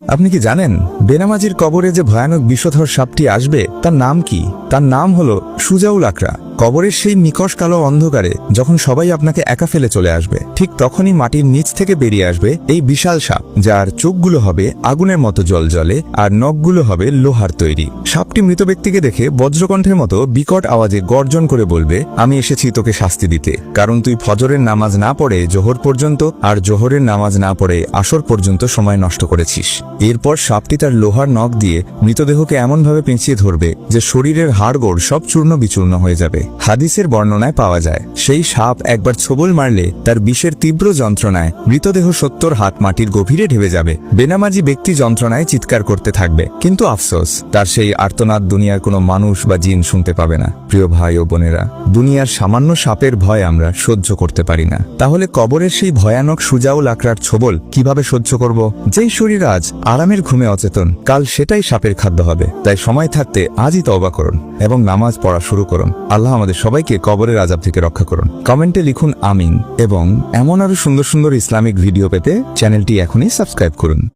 আপনি কি জানেন বেনামাজির কবরে যে ভয়ানক বিষধর সাপটি আসবে তার নাম কি? তার নাম হলো সুজাউল আকরা। কবরের সেই নিকষ কালো অন্ধকারে যখন সবাই আপনাকে একা ফেলে চলে আসবে, ঠিক তখনই মাটির নিচ থেকে বেরিয়ে আসবে এই বিশাল সাপ, যার চোখগুলো হবে আগুনের মতো জ্বলজ্বলে আর নখগুলো হবে লোহার তৈরি। সাপটি মৃত ব্যক্তিকে দেখে বজ্রকণ্ঠের মতো বিকট আওয়াজে গর্জন করে বলবে, আমি এসেছি তোকে শাস্তি দিতে, কারণ তুই ফজরের নামাজ না পড়ে জোহর পর্যন্ত আর জোহরের নামাজ না পড়ে আসর পর্যন্ত সময় নষ্ট করেছিস। এরপর সাপটি তার লোহার নখ দিয়ে মৃতদেহকে এমনভাবে পেঁচিয়ে ধরবে যে শরীরের হাড়গোড় সব চূর্ণ বিচূর্ণ হয়ে যাবে। হাদিসের বর্ণনায় পাওয়া যায়, সেই সাপ একবার ছোবল মারলে তার বিষের তীব্র যন্ত্রণায় মৃতদেহ 70 হাত মাটির গভীরে ঢেবে যাবে। বেনামাজি ব্যক্তি যন্ত্রণায় চিৎকার করতে থাকবে, কিন্তু আফসোস, তার সেই আর্তনাদ দুনিয়ার কোনো মানুষ বা জিন শুনতে পাবে না। প্রিয় ভাই ও বোনেরা, দুনিয়ার সামান্য সাপের ভয় আমরা সহ্য করতে পারি না, তাহলে কবরের সেই ভয়ানক সুজাউল আকরার ছোবল কিভাবে সহ্য করব? যেই শরীর আজ আরামের ঘুমে অচেতন, কাল সেটাই সাপের খাদ্য হবে। তাই সময় থাকতে আজই তওবা করুন এবং নামাজ পড়া শুরু করুন। আল্লাহ আমাদের সবাইকে কবরের আযাব থেকে রক্ষা করুন। কমেন্টে লিখুন আমিন এবং এমন আরো সুন্দর সুন্দর ইসলামিক ভিডিও পেতে চ্যানেলটি এখনই সাবস্ক্রাইব করুন।